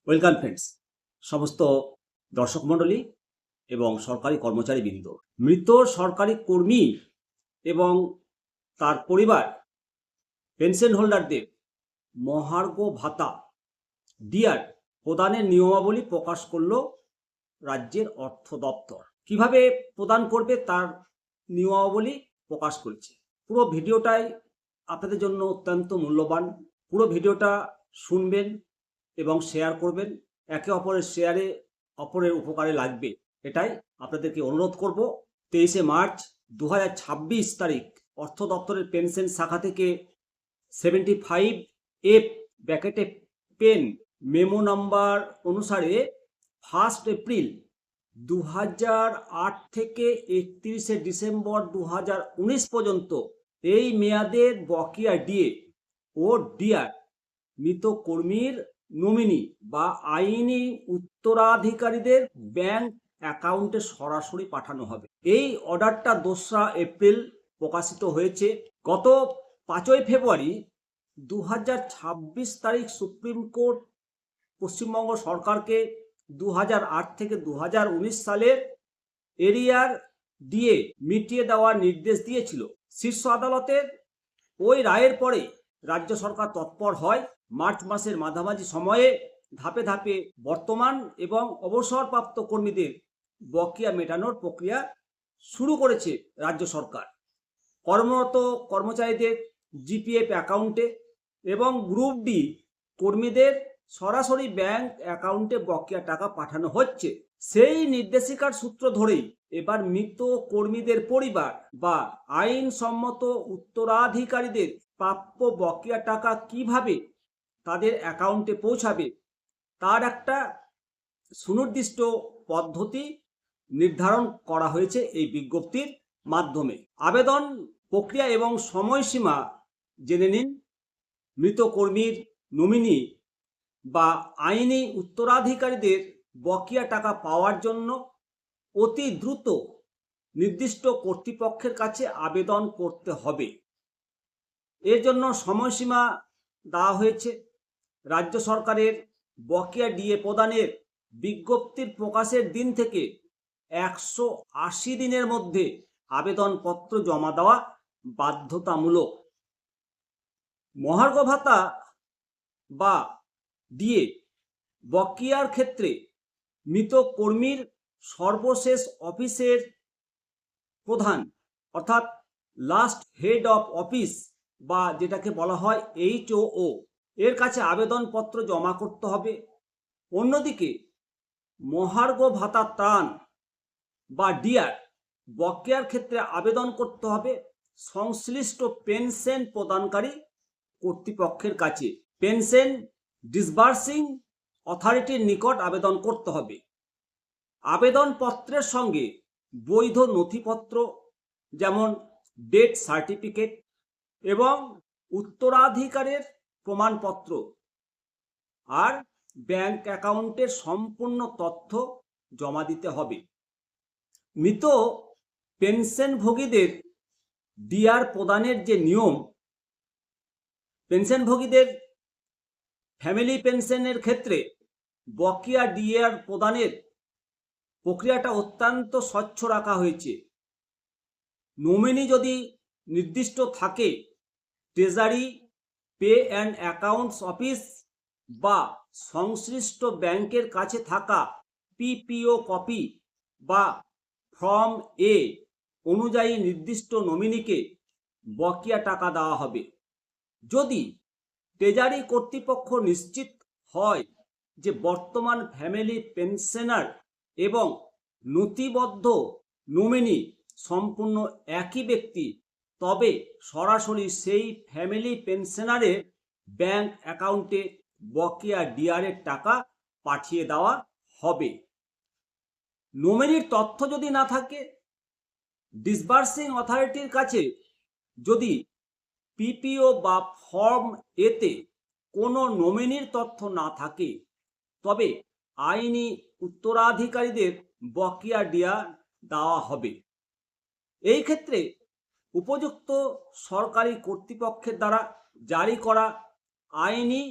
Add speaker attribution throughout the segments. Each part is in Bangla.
Speaker 1: ওয়েলকাম ফ্রেন্ডস, সমস্ত দর্শক মণ্ডলী এবং সরকারি কর্মচারীবৃন্দ। মৃত সরকারি কর্মী এবং তার পরিবার পেনশন হোল্ডারদের মহার্ঘ ভাতা ডিআর প্রদানের নিয়মাবলী প্রকাশ করল রাজ্যের অর্থ দপ্তর। কিভাবে প্রদান করবে তার নিয়মাবলী প্রকাশ করেছে। পুরো ভিডিওটাই আপনাদের জন্য অত্যন্ত মূল্যবান। পুরো ভিডিওটা শুনবেন এবং শেয়ার করবেন। একে অপরের শেয়ারে অপরের উপকারে লাগবে, এটাই আপনাদেরকে অনুরোধ করব। 23শে মার্চ 2026 তারিখ অর্থ দপ্তরের পেনশন শাখা থেকে 75F ব্র্যাকেটে পেন মেমো নাম্বার অনুসারে 1 এপ্রিল 2008 থেকে 31শে ডিসেম্বর 2019 পর্যন্ত এই মেয়াদের বকেয়া ডিএ ও ডিআর মৃত কর্মীর নমিনি বা আইনি উত্তরাধিকারীদের ব্যাংক অ্যাকাউন্টে সরাসরি পাঠানো হবে। এই অর্ডারটা 2রা এপ্রিল প্রকাশিত হয়েছে। গত 5ই ফেব্রুয়ারি 2026 তারিখ সুপ্রিম কোর্ট পশ্চিমবঙ্গ সরকারকে 2008 থেকে 2019 সালের এরিয়ার ডিএ মিটিয়ে দেওয়ার নির্দেশ দিয়েছিল। শীর্ষ আদালতের ওই রায়ের পরে রাজ্য সরকার তৎপর হয়। মার্চ মাসের মাঝামাঝি সময়ে ধাপে ধাপে বর্তমান এবং অবসরপ্রাপ্ত কর্মীদের বকেয়া মেটানোর প্রক্রিয়া শুরু করেছে রাজ্য সরকার। কর্মরত কর্মচারীদের জিপিএফ অ্যাকাউন্টে এবং গ্রুপ ডি কর্মীদের সরাসরি ব্যাংক অ্যাকাউন্টে বকেয়া টাকা পাঠানো হচ্ছে। সেই নির্দেশিকার সূত্র ধরেই এবার মৃত কর্মীদের পরিবার বা আইনসম্মত উত্তরাধিকারীদের প্রাপ্য বকেয়া টাকা কিভাবে তাদের অ্যাকাউন্টে পৌঁছাবে তার একটা সুনির্দিষ্ট পদ্ধতি নির্ধারণ করা হয়েছে এই বিজ্ঞপ্তির মাধ্যমে। আবেদন প্রক্রিয়া এবং সময়সীমা জেনে নিন। মৃত কর্মীর নমিনি বা আইনি উত্তরাধিকারীদের বকেয়া টাকা পাওয়ার জন্য অতি দ্রুত নির্দিষ্ট কর্তৃপক্ষের কাছে আবেদন করতে হবে। এর জন্য সময়সীমা দেওয়া হয়েছে। রাজ্য সরকারের বকেয়া ডিএ প্রদানের বিজ্ঞপ্তির প্রকাশের দিন থেকে 180 দিনের মধ্যে আবেদনপত্র জমা দেওয়া বাধ্যতামূলক। মহার্ঘ ভাতা বা ডিএ বকেয়ার ক্ষেত্রে মৃত কর্মীর সর্বশেষ অফিসের প্রধান অর্থাৎ লাস্ট হেড অফ অফিস বা যেটাকে বলা হয় HOO এর কাছে আবেদনপত্র জমা করতে হবে। অন্যদিকে মহার্ঘ ভাতা ত্রাণ বা ডিআর বকেয়ার ক্ষেত্রে আবেদন করতে হবে সংশ্লিষ্ট পেনশন প্রদানকারী কর্তৃপক্ষের কাছে। পেনশন ডিসবার্সিং অথরিটির নিকট আবেদন করতে হবে। আবেদনপত্রের সঙ্গে বৈধ নথিপত্র যেমন ডেথ সার্টিফিকেট এবং উত্তরাধিকারের প্রমাণপত্র আর ব্যাংক অ্যাকাউন্টের সম্পূর্ণ তথ্য জমা দিতে হবে। মৃত পেনশনভোগীদের ডিআর প্রদানের যে নিয়ম, পেনশনভোগীদের ফ্যামিলি পেনশনের ক্ষেত্রে বকেয়া ডিআর প্রদানের প্রক্রিয়াটা অত্যন্ত স্বচ্ছ রাখা হয়েছে। নমিনি যদি নির্দিষ্ট থাকে, treasury pay and accounts office বা সংশ্লিষ্ট ব্যাংকের কাছে থাকা পিপিও কপি বা ফর্ম এ অনুযায়ী নির্দিষ্ট নমিনিকে বকেয়া টাকা দেওয়া হবে। যদি ট্রেজারি কর্তৃপক্ষ নিশ্চিত হয় যে বর্তমান ফ্যামিলি পেনশনার এবং নথিবদ্ধ নমিনি সম্পূর্ণ একই ব্যক্তি, তবে সরাসরি সেই ফ্যামিলি পেনশনারের ব্যাংক অ্যাকাউন্টে বকেয়া ডিআরের টাকা পাঠিয়ে দেওয়া হবে। নমিনির তথ্য যদি না থাকে, ডিসবার্সিং অথরিটির কাছে যদি পিপিও বা ফর্ম এতে কোনো নমিনির তথ্য না থাকে, তবে আইনি উত্তরাধিকারীদের বকেয়া ডিআর দেওয়া হবে। এই ক্ষেত্রে উপযুক্ত সরকারি কর্তৃপক্ষের দ্বারা জারি করা আইনি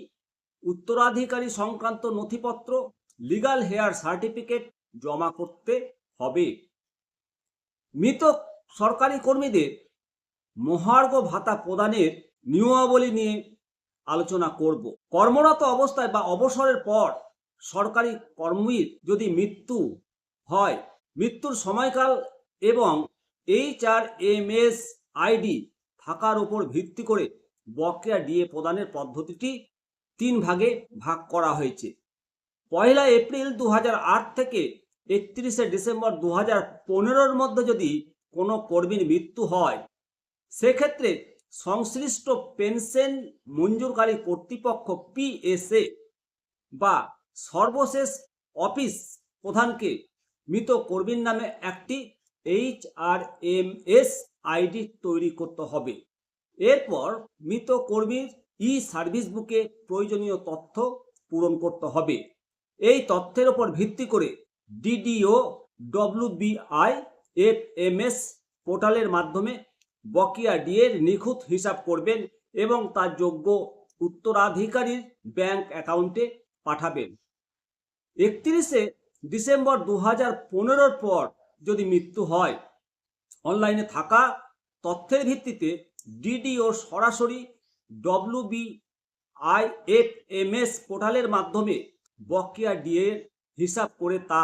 Speaker 1: উত্তরাধিকারী সংক্রান্ত নথিপত্র, লিগাল হেয়ার সার্টিফিকেট জমা করতে হবে। মৃত সরকারি কর্মীদের মহার্ঘ ভাতা প্রদানের নিয়মাবলী নিয়ে আলোচনা করব। কর্মরত অবস্থায় বা অবসরের পর সরকারি কর্মীর যদি মৃত্যু হয়, মৃত্যুর সময়কাল এবং HRMS আইডি থাকার উপর ভিত্তি করে বকেয়া ডিএ প্রদানের পদ্ধতিটি 3 ভাগে ভাগ করা হয়েছে। 1 এপ্রিল 2008 থেকে 31 ডিসেম্বর 2015-র মধ্যে যদি কোনো কর্মীর মৃত্যু হয়, সেক্ষেত্রে সংশ্লিষ্ট পেনশন মঞ্জুরকারী কর্তৃপক্ষ PSA বা সর্বশেষ অফিস প্রধানকে মৃত কর্মীর নামে একটি HRMS আইডি তৈরি করতে হবে। এরপর মৃত কর্মীর সার্ভিস বুকে প্রয়োজনীয় তথ্য পূরণ করতে হবে। এই তথ্যের উপর ভিত্তি করে DDO WBI FMS পোর্টালের মাধ্যমে বকেয়া ডিএর নিখুঁত হিসাব করবেন এবং তার যোগ্য উত্তরাধিকারীর ব্যাংক অ্যাকাউন্টে পাঠাবেন। 31 ডিসেম্বর 2015-র পর যদি মৃত্যু হয়, অনলাইনে থাকা তথ্যের ভিত্তিতে DDO সরাসরি WBIFMS পোর্টালের মাধ্যমে বকেয়া ডিএর হিসাব করে তা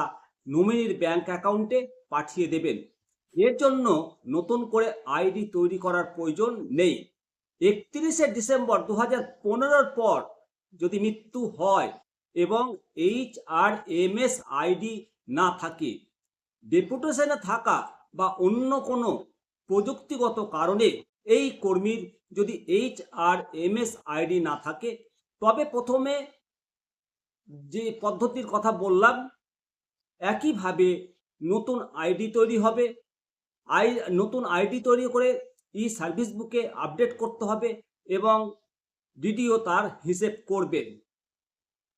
Speaker 1: নমিনির ব্যাংক অ্যাকাউন্টে পাঠিয়ে দেবেন। এর জন্য নতুন করে আইডি তৈরি করার প্রয়োজন নেই। 31 ডিসেম্বর 2015-র পর যদি মৃত্যু হয় এবং HRMS আইডি না থাকে, ডেপুটেশনে থাকা বা অন্য কোনো প্রযুক্তিগত কারণে এই কর্মীর যদি HRMS আইডি না থাকে, তবে প্রথমে যে পদ্ধতির কথা বললাম একইভাবে নতুন আইডি তৈরি হবে। নতুন আইডি তৈরি করে সার্ভিস বুকে আপডেট করতে হবে এবং DDO তার হিসেব করবেন।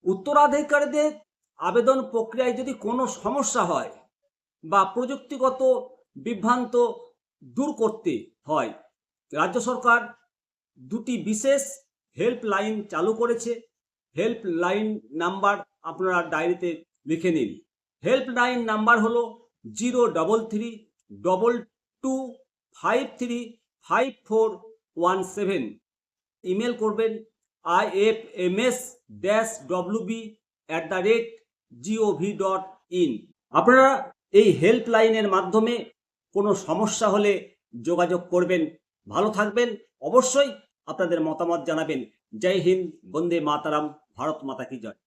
Speaker 1: উত্তরাধিকারীদের আবেদন প্রক্রিয়ায় যদি কোনো সমস্যা হয় বা প্রযুক্তিগত বিভ্রান্ত দূর করতে হয়, রাজ্য সরকার 2টি বিশেষ হেল্পলাইন চালু করেছে। হেল্পলাইন নাম্বার আপনারা ডায়েরিতে লিখে নিন। হেল্পলাইন নাম্বার হলো 03322535417। ইমেল করবেন ifms-wb@gov.in। আপনারা এই হেল্পলাইনের মাধ্যমে কোনো সমস্যা হলে যোগাযোগ করবেন। ভালো থাকবেন, অবশ্যই আপনাদের মতামত জানাবেন। জয় হিন্দ, বন্দে মাতারাম, ভারত মাতা কি জয়।